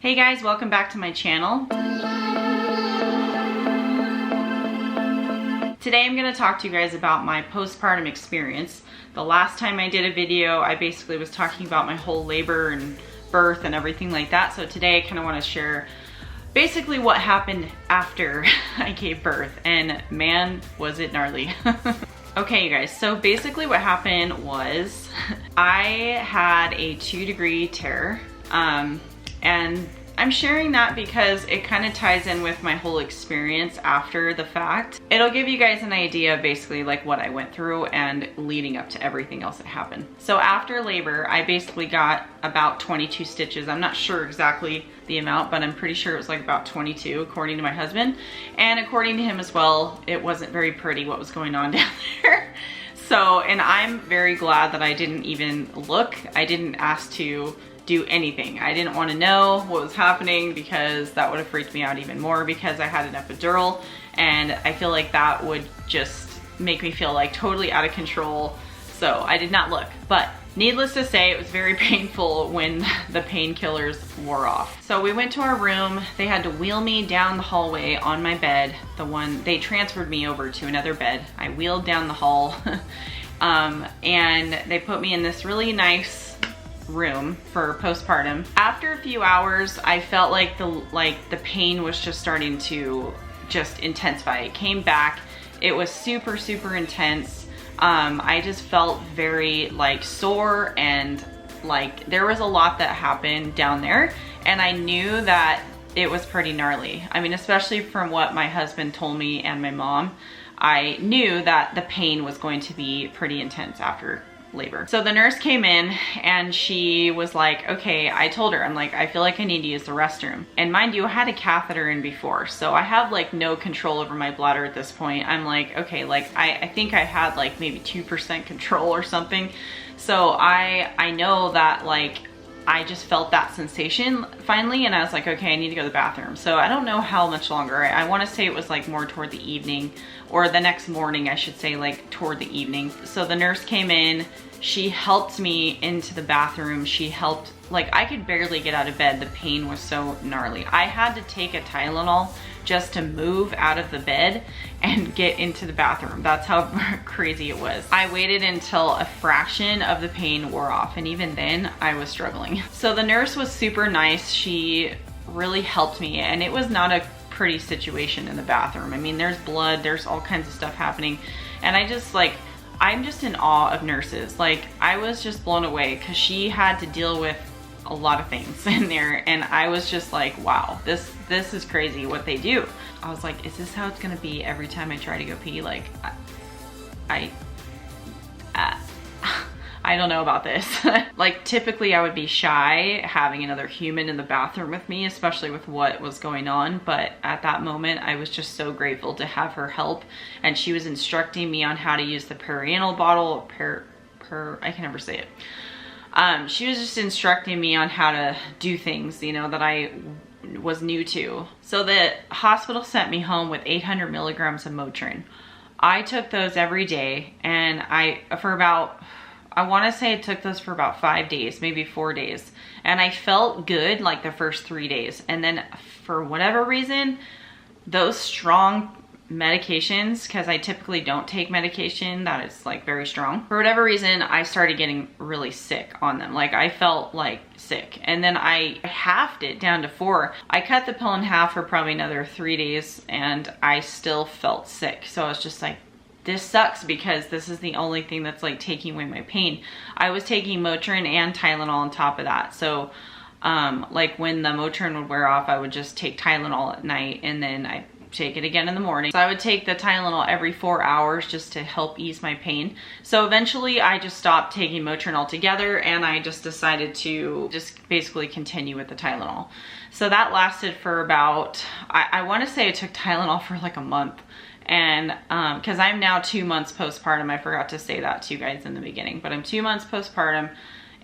Hey guys, welcome back to my channel. Today I'm going to talk to you guys about my postpartum experience. The last time I did a video, I basically was talking about my whole labor and birth and everything like that. So today I kind of want to share basically what happened after I gave birth, and man, was it gnarly. Okay, you guys, so basically what happened was I had a 2-degree tear, and I'm sharing that because it kind of ties in with my whole experience after the fact. It'll give you guys an idea of basically like what I went through and leading up to everything else that happened. So after labor, I basically got about 22 stitches. I'm not sure exactly the amount, but I'm pretty sure it was like about 22 according to my husband. And according to him as well, it wasn't very pretty what was going on down there. So, and I'm very glad that I didn't even look. I didn't ask to do anything. I didn't want to know what was happening because that would have freaked me out even more, because I had an epidural and I feel like that would just make me feel like totally out of control. So I did not look, but needless to say, it was very painful when the painkillers wore off. So we went to our room. They had to wheel me down the hallway on my bed. They transferred me over to another bed. I wheeled down the hall and they put me in this really nice room for postpartum. After a few hours, I felt like the pain was just starting to just intensify. It came back. It was super intense. I just felt very like sore, and like there was a lot that happened down there, and I knew that it was pretty gnarly. I mean, especially from what my husband told me and my mom, I knew that the pain was going to be pretty intense after labor. So the nurse came in and she was like, okay, I told her, I'm like, I feel like I need to use the restroom. And mind you, I had a catheter in before, so I have like no control over my bladder at this point. I'm like, okay, like I think I had like maybe 2% control or something. So I know that like I just felt that sensation finally, and I was like, okay, I need to go to the bathroom. So I don't know how much longer. I want to say it was like more toward the evening, or the next morning, I should say, like toward the evening. So the nurse came in, she helped me into the bathroom. She helped, like I could barely get out of bed. The pain was so gnarly. I had to take a Tylenol just to move out of the bed and get into the bathroom. That's how crazy it was. I waited until a fraction of the pain wore off, and even then I was struggling. So the nurse was super nice. She really helped me, and it was not a pretty situation in the bathroom. I mean, there's blood, there's all kinds of stuff happening, and I just like, I'm just in awe of nurses. Like I was just blown away because she had to deal with a lot of things in there, and I was just like, wow, this is crazy what they do. I was like, is this how it's gonna be every time I try to go pee? Like I don't know about this. Like typically I would be shy having another human in the bathroom with me, especially with what was going on. But at that moment, I was just so grateful to have her help. And she was instructing me on how to use the perianal bottle, I can never say it. She was just instructing me on how to do things, you know, that I was new to. So the hospital sent me home with 800 milligrams of Motrin. I took those every day, and I want to say it took those for about 5 days, maybe 4 days. And I felt good like the first 3 days. And then for whatever reason, those strong medications, because I typically don't take medication that is like very strong, for whatever reason I started getting really sick on them. Like I felt like sick, and then I halved it down to 4. I cut the pill in half for probably another 3 days, and I still felt sick. So I was just like, this sucks, because this is the only thing that's like taking away my pain. I was taking Motrin and Tylenol on top of that. So like when the Motrin would wear off, I would just take Tylenol at night, and then I take it again in the morning. So I would take the Tylenol every 4 hours just to help ease my pain. So eventually I just stopped taking Motrin altogether, and I just decided to just basically continue with the Tylenol. So that lasted for about, I want to say I took Tylenol for like a month. And because I'm now 2 months postpartum, I forgot to say that to you guys in the beginning, but I'm 2 months postpartum,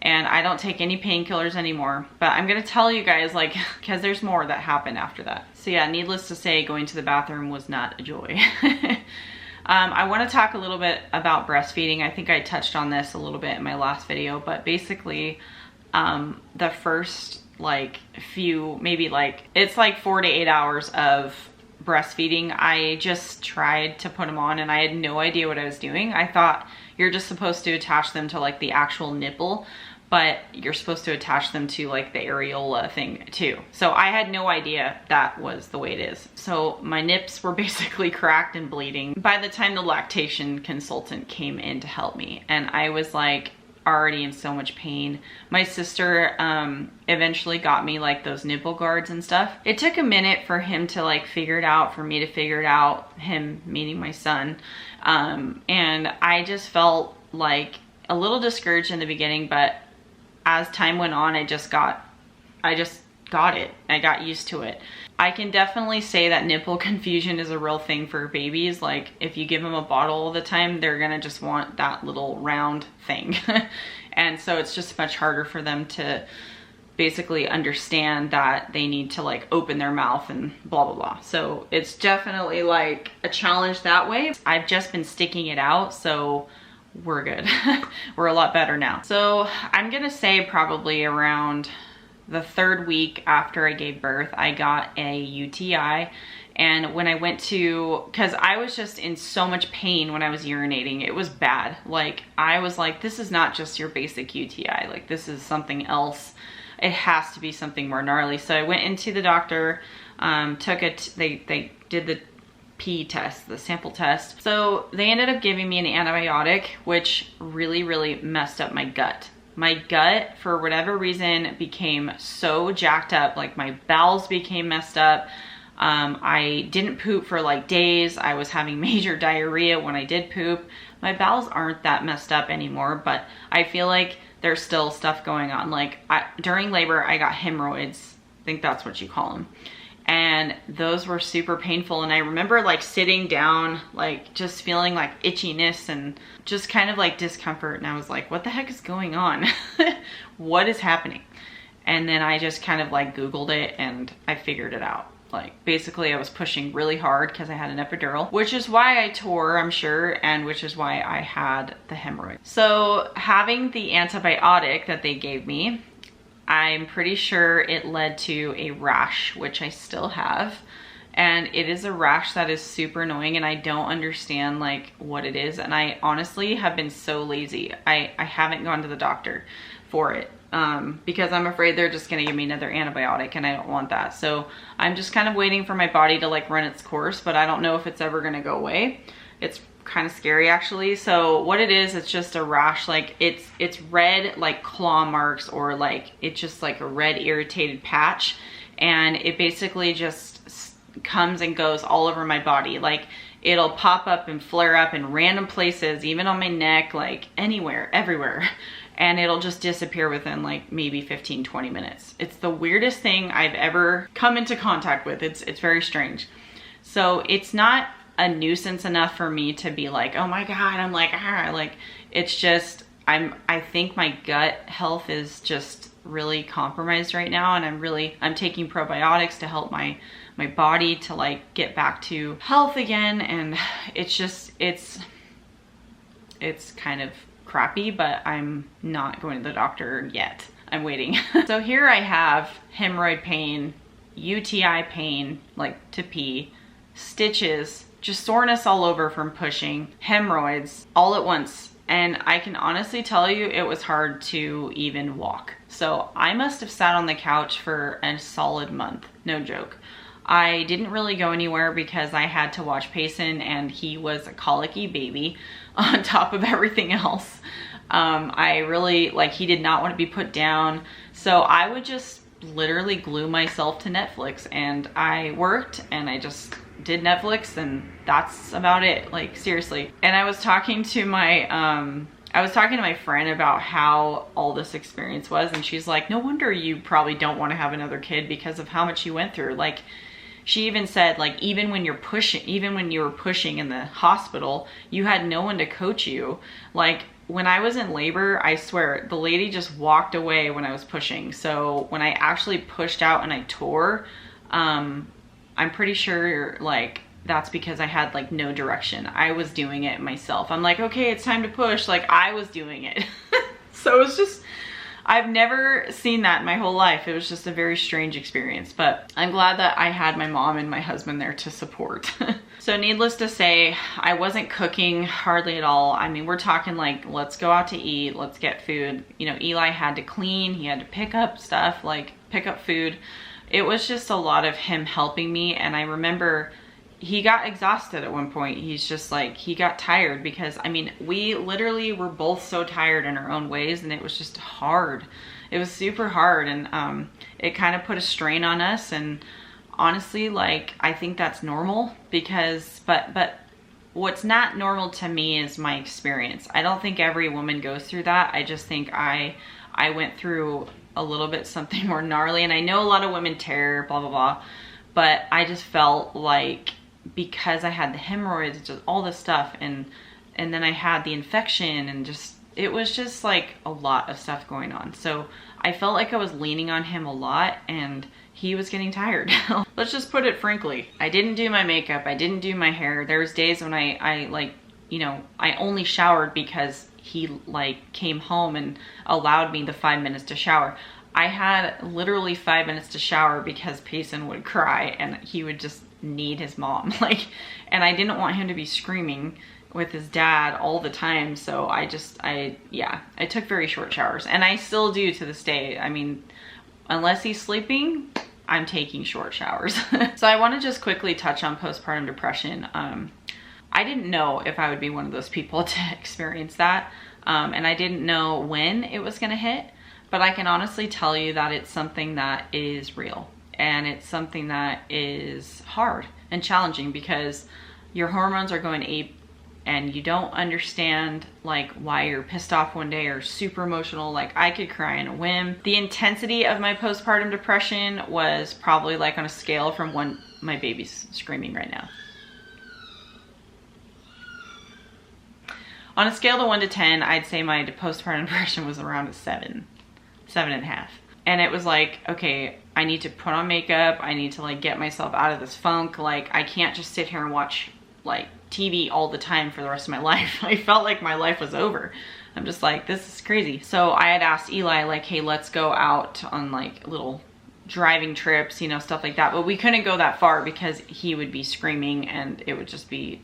and I don't take any painkillers anymore. But I'm gonna tell you guys, like, because there's more that happened after that. So yeah, needless to say, going to the bathroom was not a joy. I want to talk a little bit about breastfeeding. I think I touched on this a little bit in my last video, but basically the first like maybe like, it's like 4 to 8 hours of breastfeeding. I just tried to put them on and I had no idea what I was doing. I thought you're just supposed to attach them to like the actual nipple, but you're supposed to attach them to like the areola thing too. So I had no idea that was the way it is. So my nips were basically cracked and bleeding by the time the lactation consultant came in to help me. And I was like already in so much pain. My sister eventually got me like those nipple guards and stuff. It took a minute for him to like figure it out, for me to figure it out, him meaning my son. And I just felt like a little discouraged in the beginning, but as time went on, I just got it. I got used to it. I can definitely say that nipple confusion is a real thing for babies. Like if you give them a bottle all the time, they're gonna just want that little round thing. And so it's just much harder for them to basically understand that they need to like open their mouth and blah, blah, blah. So it's definitely like a challenge that way. I've just been sticking it out, so we're good. We're a lot better now. So I'm gonna say probably around the 3rd week after I gave birth, I got a UTI. And when I went to, cause I was just in so much pain when I was urinating, it was bad. Like I was like, this is not just your basic UTI, like this is something else. It has to be something more gnarly. So I went into the doctor, took it, they did the pee test, the sample test. So they ended up giving me an antibiotic, which really, really messed up my gut. My gut, for whatever reason, became so jacked up. Like my bowels became messed up. I didn't poop for like days. I was having major diarrhea when I did poop. My bowels aren't that messed up anymore, but I feel like there's still stuff going on. Like during labor, I got hemorrhoids. I think that's what you call them. And those were super painful. And I remember like sitting down, like just feeling like itchiness and just kind of like discomfort. And I was like, what the heck is going on? What is happening? And then I just kind of like Googled it and I figured it out. Like basically I was pushing really hard because I had an epidural, which is why I tore, I'm sure, and which is why I had the hemorrhoid. So having the antibiotic that they gave me, I'm pretty sure it led to a rash, which I still have. And it is a rash that is super annoying and I don't understand like what it is. And I honestly have been so lazy. I haven't gone to the doctor for it because I'm afraid they're just gonna give me another antibiotic and I don't want that. So I'm just kind of waiting for my body to like run its course, but I don't know if it's ever gonna go away. It's kind of scary actually. So what it is, it's just a rash. Like it's red like claw marks, or like it's just like a red irritated patch, and it basically just comes and goes all over my body. Like it'll pop up and flare up in random places, even on my neck, like anywhere, everywhere, and it'll just disappear within like maybe 15-20 minutes. It's the weirdest thing I've ever come into contact with. It's very strange. So it's not a nuisance enough for me to be like, oh my God, I'm like, like it's just, I think my gut health is just really compromised right now. And I'm taking probiotics to help my body to like get back to health again. And it's just, it's kind of crappy, but I'm not going to the doctor yet. I'm waiting. So here I have hemorrhoid pain, UTI pain, like to pee, stitches, just soreness all over from pushing, hemorrhoids all at once. And I can honestly tell you it was hard to even walk. So I must have sat on the couch for a solid month, no joke. I didn't really go anywhere because I had to watch Payson and he was a colicky baby on top of everything else. I really, like, he did not want to be put down. So I would just literally glue myself to Netflix, and I worked and I just did Netflix, and that's about it, like seriously. And I was talking to my friend about how all this experience was, and she's like, no wonder you probably don't want to have another kid because of how much you went through. Like she even said, like, even when you were pushing in the hospital, you had no one to coach you. Like when I was in labor, I swear the lady just walked away when I was pushing. So when I actually pushed out and I tore, I'm pretty sure like that's because I had like no direction. I was doing it myself. I'm like, okay, it's time to push. Like I was doing it. So it's just, I've never seen that in my whole life. It was just a very strange experience, but I'm glad that I had my mom and my husband there to support. So needless to say, I wasn't cooking hardly at all. I mean, we're talking like, let's go out to eat, let's get food. You know, Eli had to clean, he had to pick up stuff, like pick up food. It was just a lot of him helping me. And I remember he got exhausted at one point. He's just like, he got tired because, I mean, we literally were both so tired in our own ways, and it was just hard. It was super hard, and it kind of put a strain on us. And honestly, like, I think that's normal because, but what's not normal to me is my experience. I don't think every woman goes through that. I just think I went through a little bit something more gnarly, and I know a lot of women tear, blah, blah, blah, but I just felt like, because I had the hemorrhoids, just all this stuff, and then I had the infection, and just, it was just like a lot of stuff going on. So I felt like I was leaning on him a lot, and he was getting tired. Let's just put it frankly. I didn't do my makeup, I didn't do my hair. There was days when I like, you know, I only showered because he like came home and allowed me the 5 minutes to shower. I had literally 5 minutes to shower because Payson would cry and he would just need his mom, like, and I didn't want him to be screaming with his dad all the time. So I took very short showers, and I still do to this day. I mean, unless he's sleeping, I'm taking short showers. So I want to just quickly touch on postpartum depression. I didn't know if I would be one of those people to experience that, and I didn't know when it was going to hit, but I can honestly tell you that it's something that is real. And it's something that is hard and challenging because your hormones are going ape, and you don't understand like why you're pissed off one day or super emotional. Like, I could cry in a whim. The intensity of my postpartum depression was probably like on a scale from when my baby's screaming right now. On a scale of 1 to 10, I'd say my postpartum depression was around a 7.5. And it was like, okay, I need to put on makeup. I need to like get myself out of this funk. Like, I can't just sit here and watch like TV all the time for the rest of my life. I felt like my life was over. I'm just like, this is crazy. So I had asked Eli like, hey, let's go out on like little driving trips, you know, stuff like that. But we couldn't go that far because he would be screaming and it would just be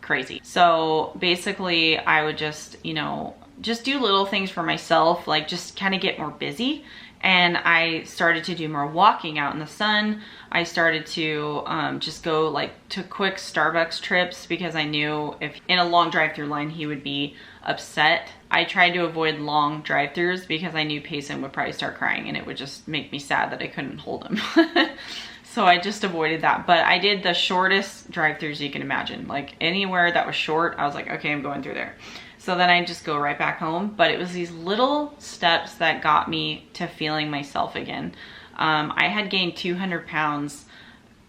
crazy. So basically I would just, you know, just do little things for myself, like just kind of get more busy. And I started to do more walking out in the sun. I started to just go like to quick Starbucks trips because I knew if in a long drive-through line, he would be upset. I tried to avoid long drive-throughs because I knew Payson would probably start crying and it would just make me sad that I couldn't hold him. So I just avoided that. But I did the shortest drive-throughs you can imagine. Like anywhere that was short, I was like, okay, I'm going through there. So then I just go right back home. But it was these little steps that got me to feeling myself again. I had gained 200 pounds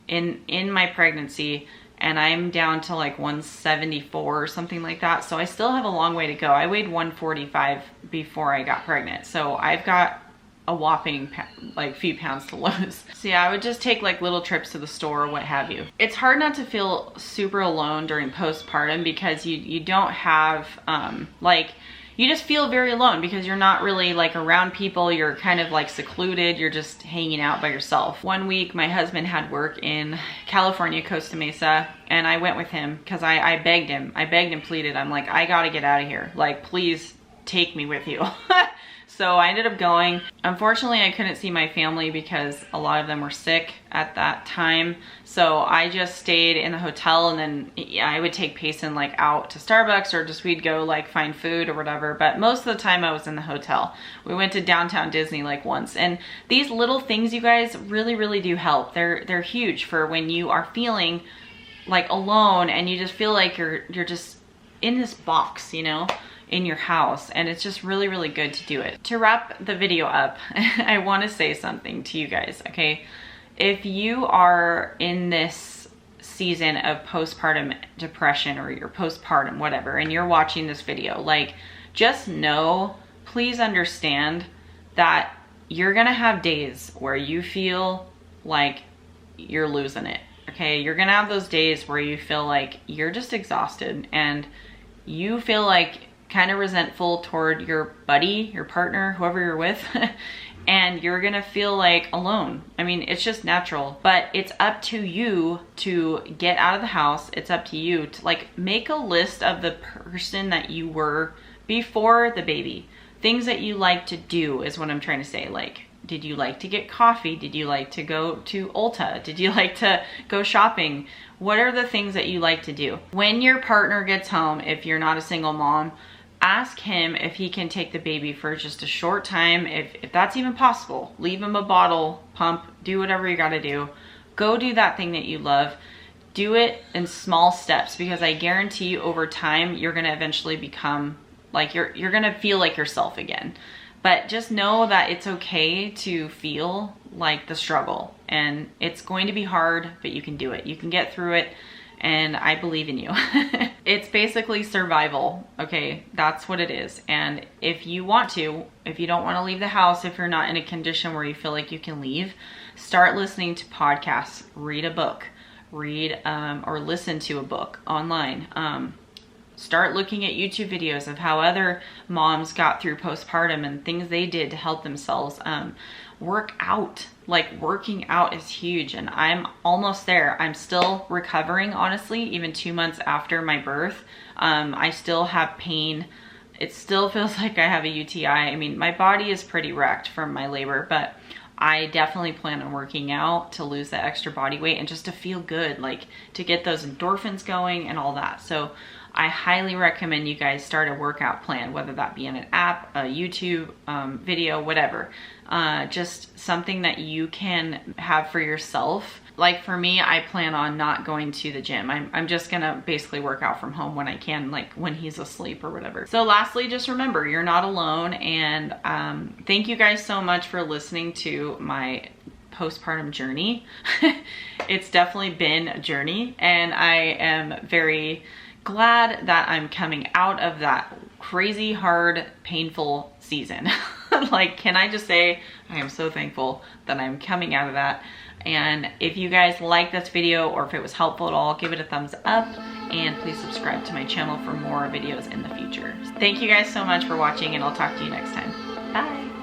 in my pregnancy, and I'm down to like 174 or something like that. So I still have a long way to go. I weighed 145 before I got pregnant. So I've got a whopping like few pounds to lose. So yeah, I would just take like little trips to the store, what have you. It's hard not to feel super alone during postpartum because you don't have like, you just feel very alone because you're not really like around people. You're kind of like secluded. You're just hanging out by yourself. One week my husband had work in California, Costa Mesa, and I went with him because I begged him. I begged and pleaded. I'm like, I gotta get out of here. Like, please take me with you. So I ended up going. Unfortunately, I couldn't see my family because a lot of them were sick at that time. So I just stayed in the hotel, and then I would take Payson like out to Starbucks, or just we'd go like find food or whatever. But most of the time I was in the hotel. We went to downtown Disney like once. And these little things, you guys, really, really do help. They're huge for when you are feeling like alone and you just feel like you're just in this box, you know, in your house, and it's just really, really good to do it. To wrap the video up, I want to say something to you guys, okay? If you are in this season of postpartum depression, or you're postpartum, whatever, and you're watching this video, like, just know, please understand that you're gonna have days where you feel like you're losing it, okay? You're gonna have those days where you feel like you're just exhausted and you feel like kind of resentful toward your buddy, your partner, whoever you're with, and you're gonna feel like alone. I mean, it's just natural, but it's up to you to get out of the house. It's up to you to like make a list of the person that you were before the baby. Things that you like to do is what I'm trying to say. Like, did you like to get coffee? Did you like to go to Ulta? Did you like to go shopping? What are the things that you like to do? When your partner gets home, if you're not a single mom, ask him if he can take the baby for just a short time, if that's even possible. Leave him a bottle, pump, do whatever you gotta do. Go do that thing that you love. Do it in small steps, because I guarantee you over time, you're gonna eventually become like, you're gonna feel like yourself again. But just know that it's okay to feel like the struggle, and it's going to be hard, but you can do it. You can get through it, and I believe in you. It's basically survival, okay? That's what it is. And if you want to, if you don't want to leave the house, if you're not in a condition where you feel like you can leave, start listening to podcasts, read a book, read or listen to a book online. Start looking at YouTube videos of how other moms got through postpartum and things they did to help themselves. Work out. Like, working out is huge, and I'm almost there. I'm still recovering, honestly, even 2 months after my birth. I still have pain. It still feels like I have a UTI. I mean, my body is pretty wrecked from my labor, but I definitely plan on working out to lose that extra body weight and just to feel good, like to get those endorphins going and all that. So I highly recommend you guys start a workout plan, whether that be in an app, a YouTube video, whatever. Just something that you can have for yourself. Like for me, I plan on not going to the gym. I'm just gonna basically work out from home when I can, like when he's asleep or whatever. So lastly, just remember, you're not alone. And thank you guys so much for listening to my postpartum journey. It's definitely been a journey, and I am very glad that I'm coming out of that crazy, hard, painful season. Like, can I just say, I am so thankful that I'm coming out of that. And if you guys like this video, or if it was helpful at all, give it a thumbs up, and please subscribe to my channel for more videos in the future. Thank you guys so much for watching, and I'll talk to you next time. Bye.